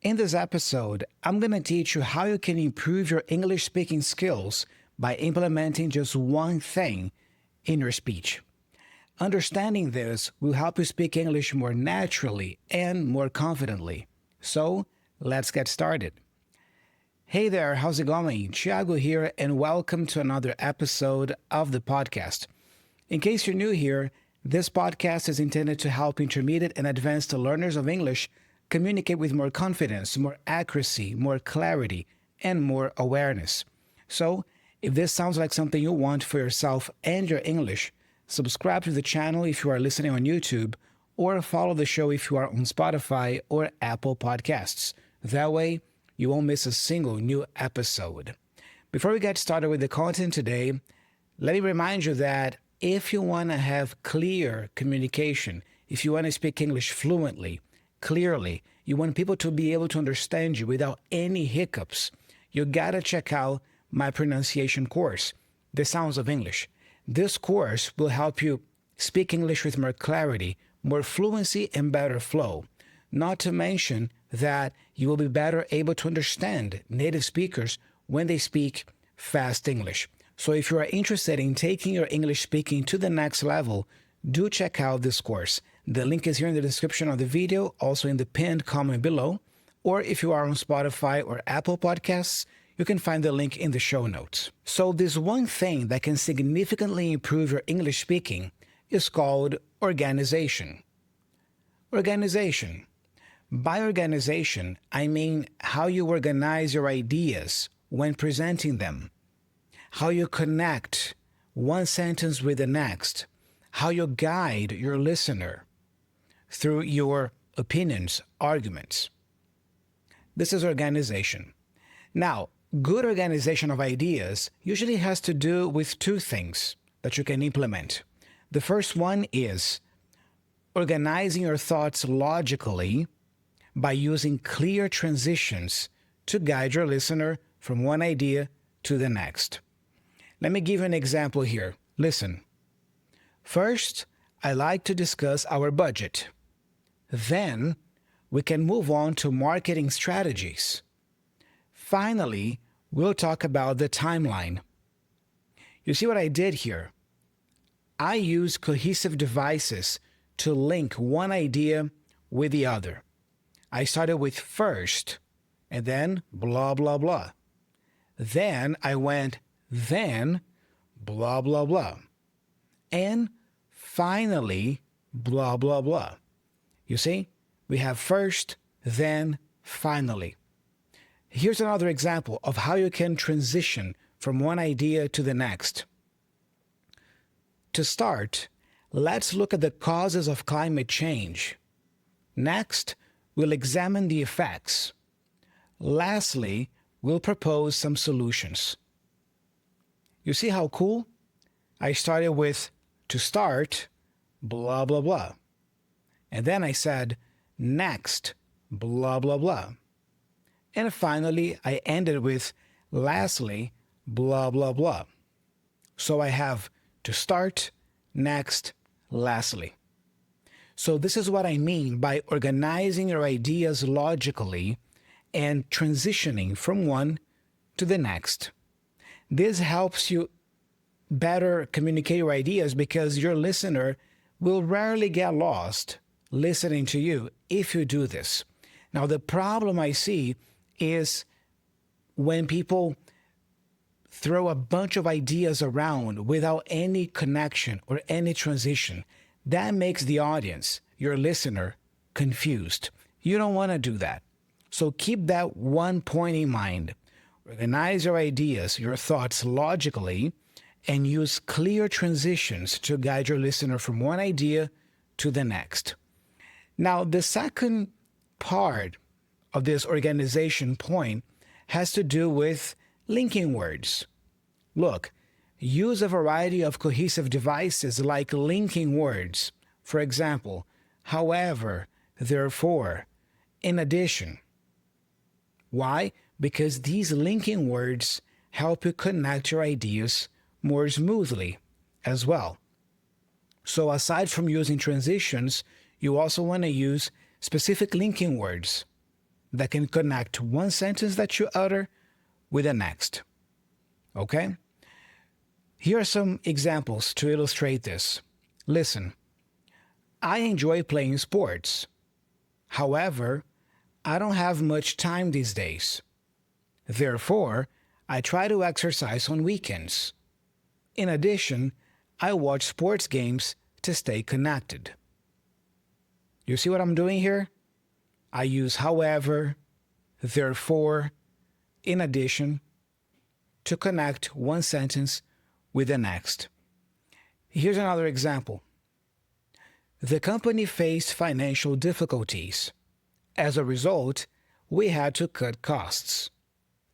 In this episode, I'm going to teach you how you can improve your English speaking skills by implementing just one thing in your speech. Understanding this will help you speak English more naturally and more confidently. So, let's get started. Hey there, how's it going? Thiago here, and welcome to another episode of the podcast. In case you're new here, this podcast is intended to help intermediate and advanced learners of English communicate with more confidence, more accuracy, more clarity, and more awareness. So, if this sounds like something you want for yourself and your English, subscribe to the channel if you are listening on YouTube, or follow the show if you are on Spotify or Apple Podcasts. That way, you won't miss a single new episode. Before we get started with the content today, let me remind you that if you want to have clear communication, if you want to speak English fluently, clearly, you want people to be able to understand you without any hiccups, you gotta check out my pronunciation course, The Sounds of English. This course will help you speak English with more clarity, more fluency, and better flow. Not to mention that you will be better able to understand native speakers when they speak fast English. So if you are interested in taking your English speaking to the next level, do check out this course. The link is here in the description of the video, also in the pinned comment below. Or if you are on Spotify or Apple Podcasts, you can find the link in the show notes. So this one thing that can significantly improve your English speaking is called organization. Organization. By organization, I mean how you organize your ideas when presenting them, how you connect one sentence with the next, how you guide your listener through your opinions, arguments. This is organization. Now, good organization of ideas usually has to do with two things that you can implement. The first one is organizing your thoughts logically by using clear transitions to guide your listener from one idea to the next. Let me give you an example here. Listen. First, I like to discuss our budget. Then, we can move on to marketing strategies. Finally, we'll talk about the timeline. You see what I did here? I use cohesive devices to link one idea with the other. I started with first, and then blah, blah, blah. Then I went, then blah, blah, blah. And finally, blah, blah, blah. You see, we have first, then, finally. Here's another example of how you can transition from one idea to the next. To start, let's look at the causes of climate change. Next, we'll examine the effects. Lastly, we'll propose some solutions. You see how cool? I started with, to start, blah, blah, blah. And then I said, next, blah, blah, blah. And finally, I ended with, lastly, blah, blah, blah. So I have to start, next, lastly. So this is what I mean by organizing your ideas logically and transitioning from one to the next. This helps you better communicate your ideas because your listener will rarely get lost listening to you if you do this. Now, the problem I see is when people throw a bunch of ideas around without any connection or any transition. That makes the audience, your listener, confused. You don't want to do that. So keep that one point in mind. Organize your ideas, your thoughts logically, and use clear transitions to guide your listener from one idea to the next. Now, the second part of this organization point has to do with linking words. Look, use a variety of cohesive devices like linking words. For example, however, therefore, in addition. Why? Because these linking words help you connect your ideas more smoothly as well. So aside from using transitions, you also want to use specific linking words. that can connect one sentence that you utter with the next. Okay? Here are some examples to illustrate this. Listen. I enjoy playing sports. However, I don't have much time these days. Therefore, I try to exercise on weekends. In addition, I watch sports games to stay connected. You see what I'm doing here? I use however, therefore, in addition, to connect one sentence with the next. Here's another example. The company faced financial difficulties. As a result, we had to cut costs.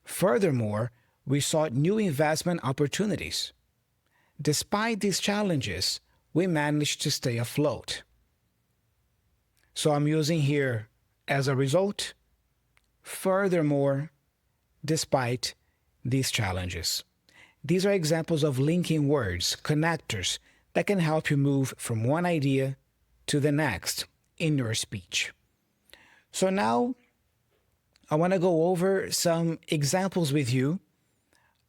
Furthermore, we sought new investment opportunities. Despite these challenges, we managed to stay afloat. So I'm using here as a result, furthermore, despite these challenges. These are examples of linking words, connectors, that can help you move from one idea to the next in your speech. So now I want to go over some examples with you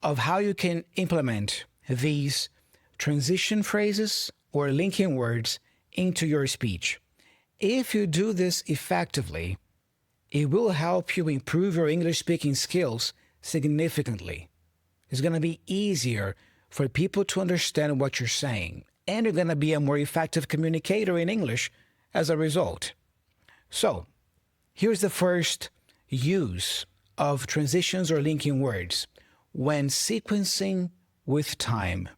of how you can implement these transition phrases or linking words into your speech. If you do this effectively, it will help you improve your English speaking skills significantly. It's going to be easier for people to understand what you're saying, and you're going to be a more effective communicator in English as a result. So, here's the first use of transitions or linking words when sequencing with time.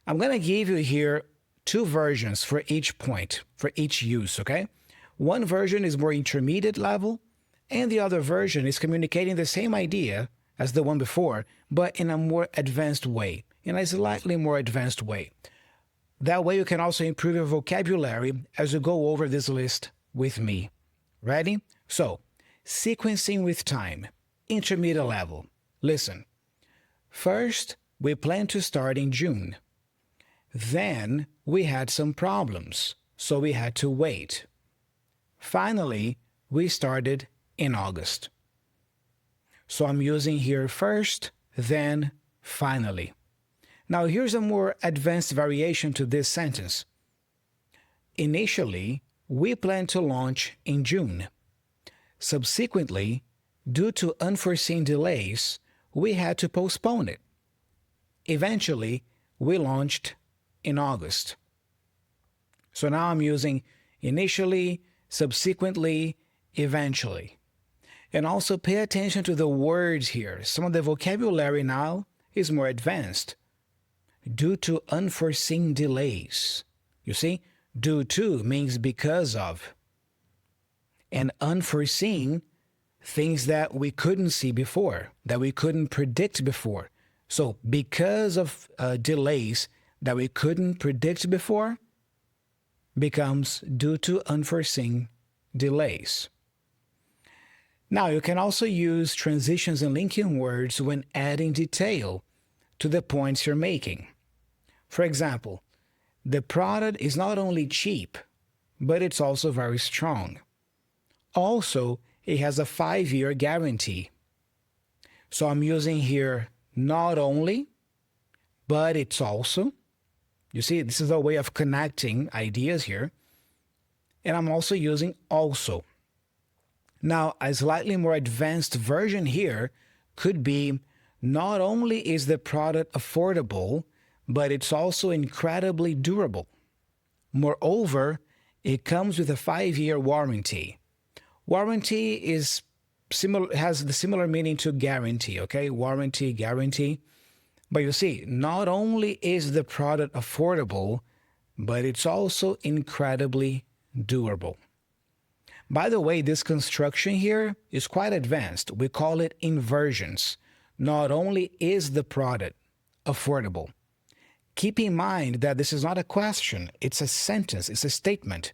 I'm going to give you here two versions for each point, for each use, okay? One version is more intermediate level, and the other version is communicating the same idea as the one before, but in a more advanced way, in a slightly more advanced way. That way you can also improve your vocabulary as you go over this list with me. Ready? So, sequencing with time, intermediate level. Listen. First, we plan to start in June. Then, we had some problems, so we had to wait. Finally, we started in August. So I'm using here first, then, finally. Now, here's a more advanced variation to this sentence. Initially, we planned to launch in June. Subsequently, due to unforeseen delays, we had to postpone it. Eventually, we launched in August. So now I'm using initially, subsequently, eventually. And also pay attention to the words here. Some of the vocabulary now is more advanced. Due to unforeseen delays. You see, due to means because of. And unforeseen, things that we couldn't see before, that we couldn't predict before. So because of delays that we couldn't predict before, becomes due to unforeseen delays. Now, you can also use transitions and linking words when adding detail to the points you're making. For example, the product is not only cheap, but it's also very strong. Also, it has a 5-year guarantee. So I'm using here not only, but it's also. You see, this is a way of connecting ideas here. And I'm also using also. Now, a slightly more advanced version here could be not only is the product affordable, but it's also incredibly durable. Moreover, it comes with a 5-year warranty. Warranty is has the similar meaning to guarantee, okay? Warranty, guarantee. But you see, not only is the product affordable, but it's also incredibly durable. By the way, this construction here is quite advanced. We call it inversions. Not only is the product affordable. Keep in mind that this is not a question. It's a sentence. It's a statement.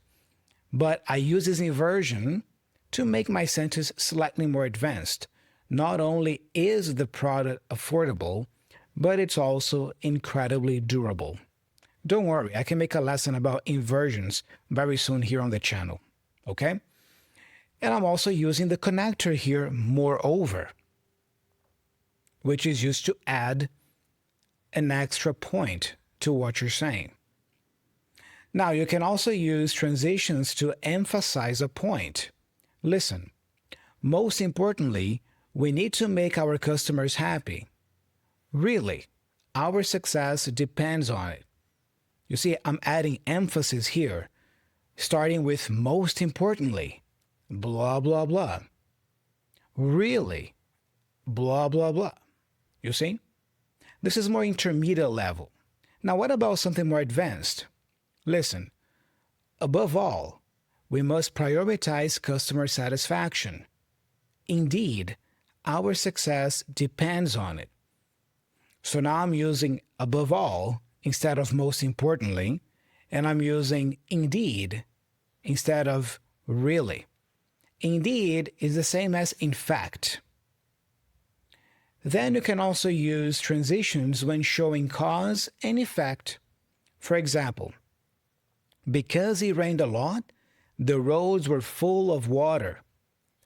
But I use this inversion to make my sentence slightly more advanced. Not only is the product affordable, but it's also incredibly durable. Don't worry, I can make a lesson about inversions very soon here on the channel. Okay? And I'm also using the connector here, moreover, which is used to add an extra point to what you're saying. Now, you can also use transitions to emphasize a point. Listen, most importantly, we need to make our customers happy. Really, our success depends on it. You see, I'm adding emphasis here, starting with most importantly, blah, blah, blah. Really, blah, blah, blah. You see? This is more intermediate level. Now, what about something more advanced? Listen, above all, we must prioritize customer satisfaction. Indeed, our success depends on it. So now I'm using above all instead of most importantly, and I'm using indeed instead of really. Indeed is the same as in fact. Then you can also use transitions when showing cause and effect. For example, because it rained a lot, the roads were full of water.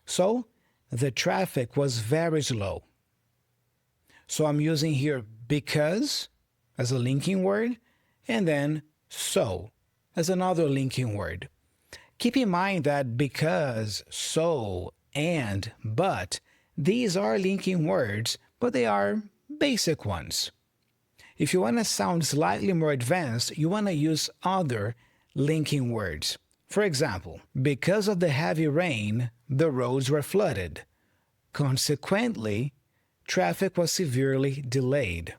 So the traffic was very slow. So I'm using here because as a linking word, and then so as another linking word. Keep in mind that because, so, and, but, these are linking words, but they are basic ones. If you want to sound slightly more advanced, you want to use other linking words. For example, because of the heavy rain, the roads were flooded. Consequently, traffic was severely delayed.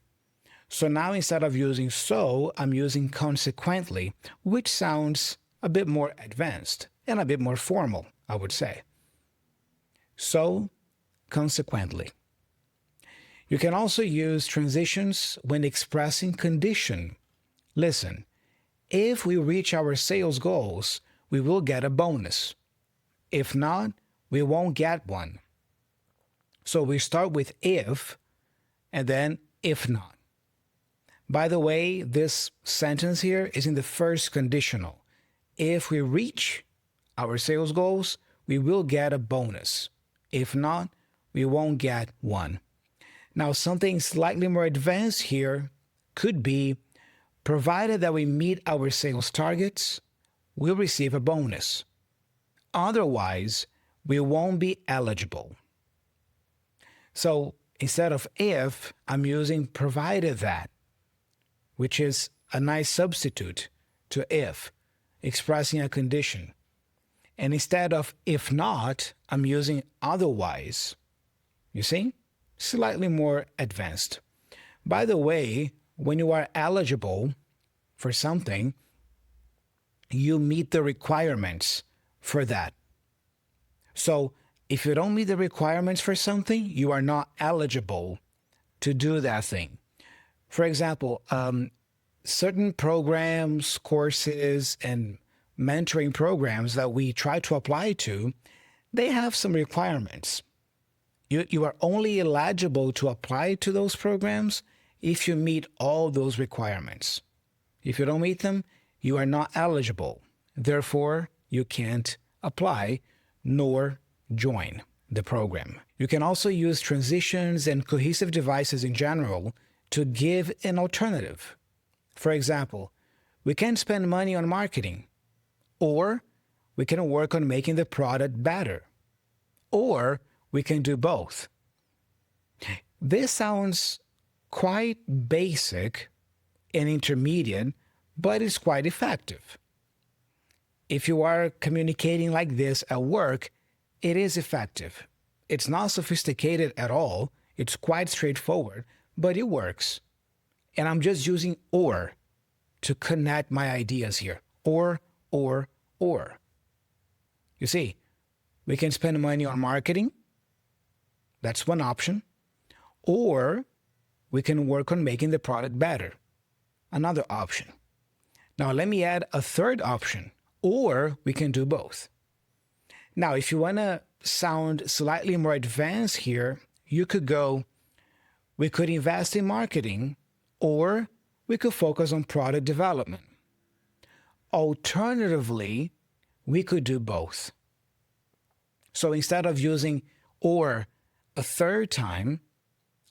So now instead of using so, I'm using consequently, which sounds a bit more advanced and a bit more formal, I would say. So, consequently. You can also use transitions when expressing condition. Listen, if we reach our sales goals, we will get a bonus. If not, we won't get one. So we start with if, and then if not. By the way, this sentence here is in the first conditional. If we reach our sales goals, we will get a bonus. If not, we won't get one. Now, something slightly more advanced here could be, provided that we meet our sales targets, we'll receive a bonus. Otherwise, we won't be eligible. So instead of if, I'm using provided that, which is a nice substitute to if, expressing a condition. And instead of if not, I'm using otherwise. You see? Slightly more advanced. By the way, when you are eligible for something, you meet the requirements for that. So if you don't meet the requirements for something, you are not eligible to do that thing. For example, certain programs, courses, and mentoring programs that we try to apply to, they have some requirements. You are only eligible to apply to those programs if you meet all those requirements. If you don't meet them, you are not eligible. Therefore, you can't apply nor join the program. You can also use transitions and cohesive devices in general to give an alternative. For example, we can spend money on marketing, or we can work on making the product better, or we can do both. This sounds quite basic and intermediate, but it's quite effective. If you are communicating like this at work, it is effective. It's not sophisticated at all. It's quite straightforward, but it works. And I'm just using or to connect my ideas here. Or. You see, we can spend money on marketing. That's one option. Or we can work on making the product better. Another option. Now let me add a third option. Or we can do both. Now, if you want to sound slightly more advanced here, you could go, we could invest in marketing, or we could focus on product development. Alternatively, we could do both. So instead of using or a third time,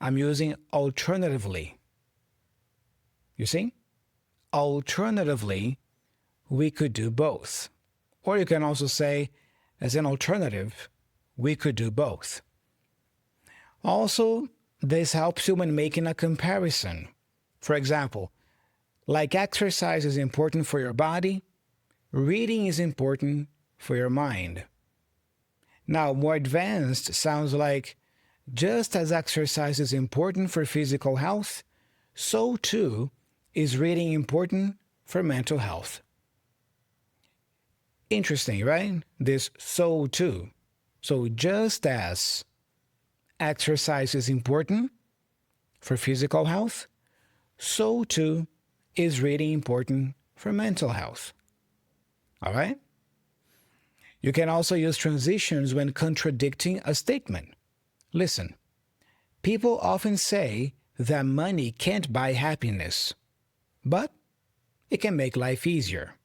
I'm using alternatively. You see? Alternatively, we could do both. Or you can also say, as an alternative, we could do both. Also, this helps you when making a comparison. For example, like exercise is important for your body, reading is important for your mind. Now, more advanced sounds like, just as exercise is important for physical health, so too is reading important for mental health. Interesting, right? This so too. So just as exercise is important for physical health, so too is reading important for mental health. All right? You can also use transitions when contradicting a statement. Listen, people often say that money can't buy happiness, but it can make life easier.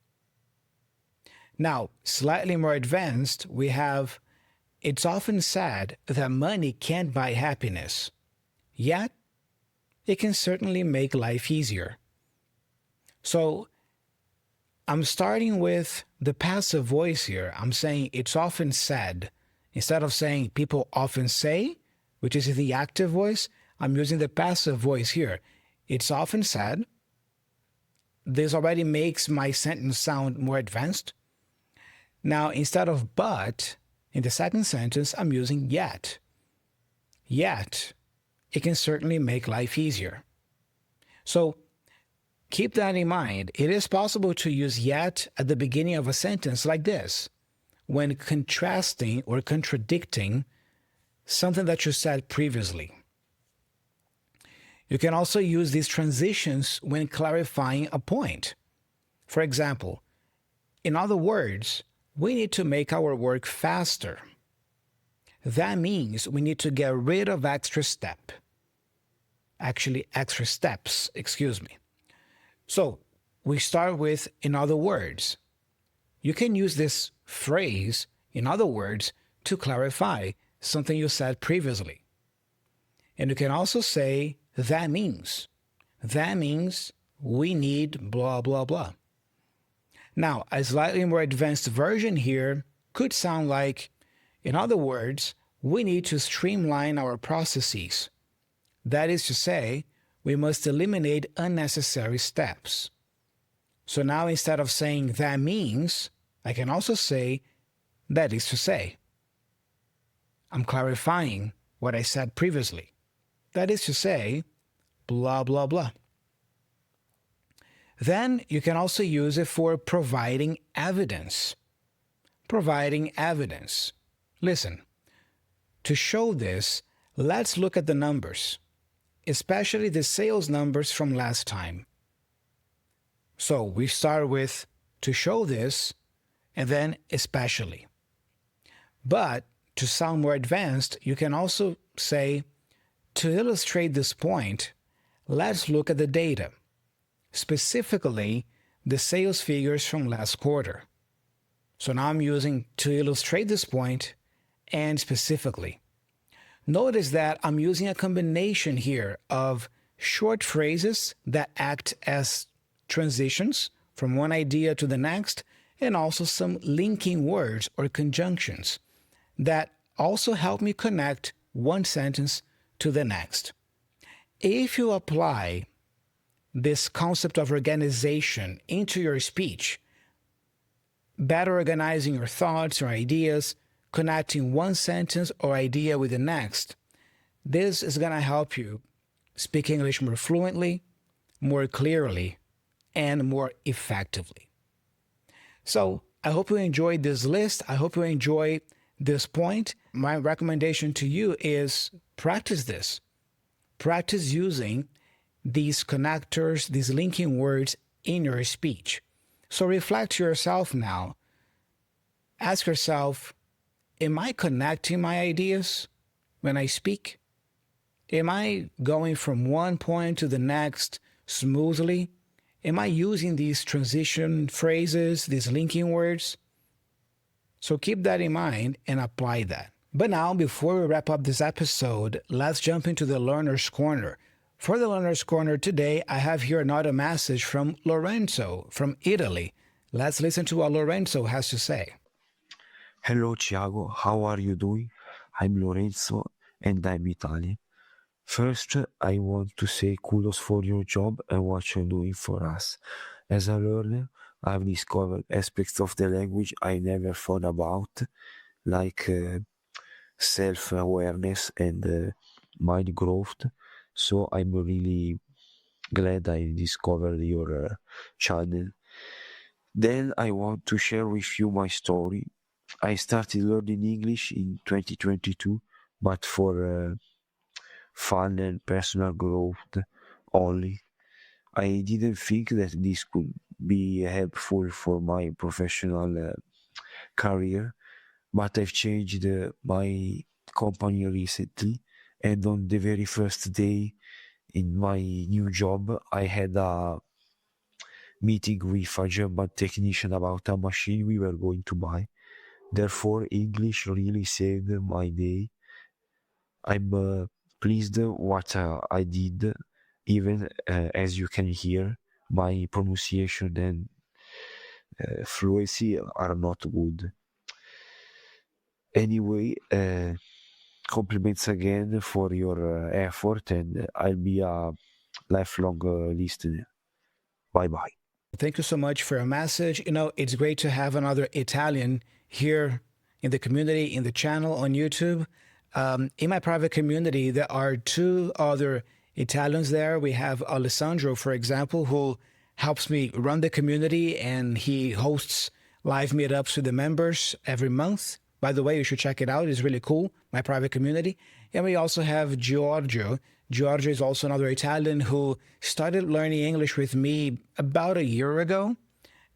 Now, slightly more advanced, we have, it's often said that money can't buy happiness, yet it can certainly make life easier. So I'm starting with the passive voice here. I'm saying it's often said. Instead of saying people often say, which is the active voice, I'm using the passive voice here. It's often said. This already makes my sentence sound more advanced. Now, instead of but, in the second sentence, I'm using yet. Yet, it can certainly make life easier. So, keep that in mind. It is possible to use yet at the beginning of a sentence like this, when contrasting or contradicting something that you said previously. You can also use these transitions when clarifying a point. For example, in other words, we need to make our work faster. That means we need to get rid of extra steps, excuse me. So we start with, in other words. You can use this phrase, in other words, to clarify something you said previously. And you can also say, that means. That means we need blah, blah, blah. Now, a slightly more advanced version here could sound like, in other words, we need to streamline our processes. That is to say, we must eliminate unnecessary steps. So now instead of saying that means, I can also say that is to say. I'm clarifying what I said previously. That is to say, blah, blah, blah. Then you can also use it for providing evidence. Providing evidence. Listen, to show this, let's look at the numbers, especially the sales numbers from last time. So we start with to show this, and then especially. But to sound more advanced, you can also say, to illustrate this point, let's look at the data, specifically the sales figures from last quarter. So now I'm using to illustrate this point and specifically. Notice that I'm using a combination here of short phrases that act as transitions from one idea to the next, and also some linking words or conjunctions that also help me connect one sentence to the next. If you apply this concept of organization into your speech, better organizing your thoughts or ideas, connecting one sentence or idea with the next, this is going to help you speak English more fluently, more clearly, and more effectively. So I hope you enjoyed this list. I hope you enjoy this point. My recommendation to you is practice this. Practice using these connectors, these linking words in your speech. So reflect to yourself now. Ask yourself, am I connecting my ideas when I speak? Am I going from one point to the next smoothly? Am I using these transition phrases, these linking words? So keep that in mind and apply that. But now, before we wrap up this episode, let's jump into the Learner's Corner. For the Learner's Corner today, I have here another message from Lorenzo from Italy. Let's listen to what Lorenzo has to say. Hello, Thiago. How are you doing? I'm Lorenzo and I'm Italian. First, I want to say kudos for your job and what you're doing for us. As a learner, I've discovered aspects of the language I never thought about, like self-awareness and mind growth. So I'm really glad I discovered your channel. Then I want to share with you my story. I started learning English in 2022, but for fun and personal growth only. I didn't think that this could be helpful for my professional career, but I've changed my company recently, and on the very first day in my new job, I had a meeting with a German technician about a machine we were going to buy. Therefore, English really saved my day. I'm pleased what I did, even as you can hear, my pronunciation and fluency are not good. Anyway, compliments again for your effort, and I'll be a lifelong listener. Bye-bye. Thank you so much for your message. It's great to have another Italian here in the community, in the channel on YouTube. In my private community, there are two other Italians there. We have Alessandro, for example, who helps me run the community, and he hosts live meetups with the members every month. By the way, you should check it out. It's really cool, my private community. And we also have Giorgio. Giorgio is also another Italian who started learning English with me about a year ago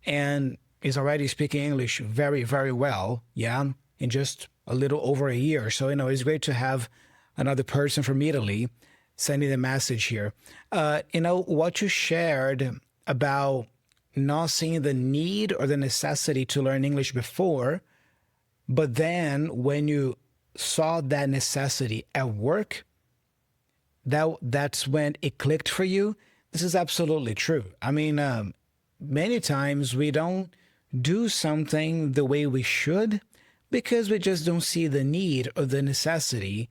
and is already speaking English very, very well, in just a little over a year. So, it's great to have another person from Italy sending the message here. What you shared about not seeing the need or the necessity to learn English before, but then when you saw that necessity at work, that's when it clicked for you. This is absolutely true. I mean, many times we don't do something the way we should because we just don't see the need or the necessity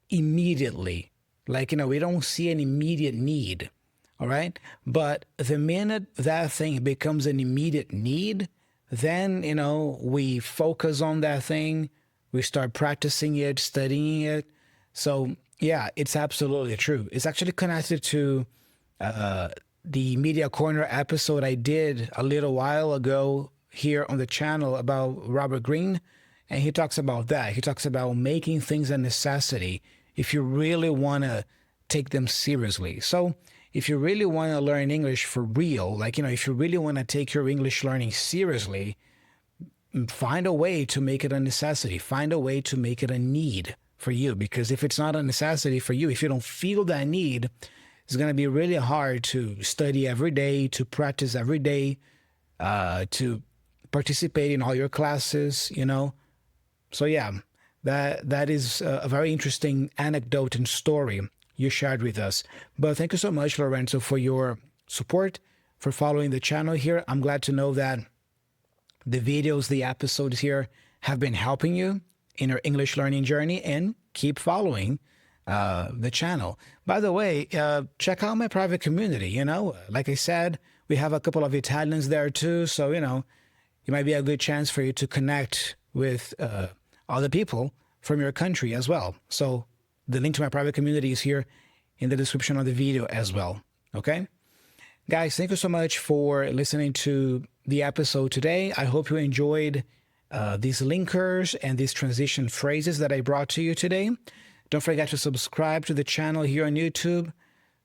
immediately. Like, we don't see an immediate need, all right? But the minute that thing becomes an immediate need, then, we focus on that thing, we start practicing it, studying it. So, yeah, it's absolutely true. It's actually connected to the Media Corner episode I did a little while ago here on the channel about Robert Greene, and he talks about that. He talks about making things a necessity if you really want to take them seriously. So if you really want to learn English for real, like, if you really want to take your English learning seriously, find a way to make it a necessity. Find a way to make it a need for you. Because if it's not a necessity for you, if you don't feel that need, it's going to be really hard to study every day, to practice every day, to participate in all your classes, So yeah, that is a very interesting anecdote and story you shared with us. But thank you so much, Lorenzo, for your support, for following the channel here. I'm glad to know that the videos, the episodes here have been helping you in your English learning journey, and keep following the channel. By the way, check out my private community. Like I said, we have a couple of Italians there too. So, it might be a good chance for you to connect with other people from your country as well. So the link to my private community is here in the description of the video as well. Okay? Guys, thank you so much for listening to the episode today. I hope you enjoyed these linkers and these transition phrases that I brought to you today. Don't forget to subscribe to the channel here on YouTube.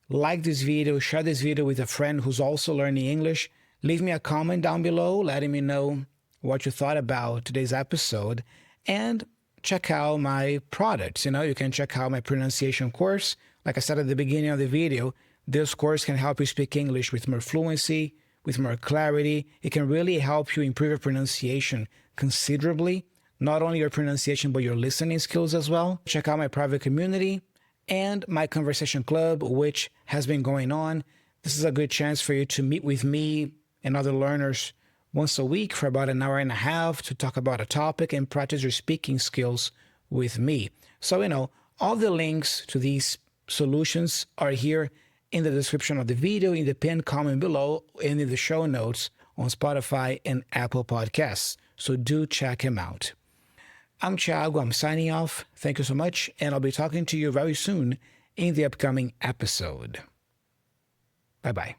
Like this video, share this video with a friend who's also learning English. Leave me a comment down below letting me know what you thought about today's episode. And check out my products. You can check out my pronunciation course. Like I said at the beginning of the video, this course can help you speak English with more fluency, with more clarity. It can really help you improve your pronunciation considerably. not only your pronunciation, but your listening skills as well. Check out my private community and my conversation club, which has been going on. This is a good chance for you to meet with me and other learners once a week for about an hour and a half to talk about a topic and practice your speaking skills with me. So, all the links to these solutions are here in the description of the video, in the pinned comment below, and in the show notes on Spotify and Apple Podcasts. So do check him out. I'm Thiago. I'm signing off. Thank you so much, and I'll be talking to you very soon in the upcoming episode. Bye-bye.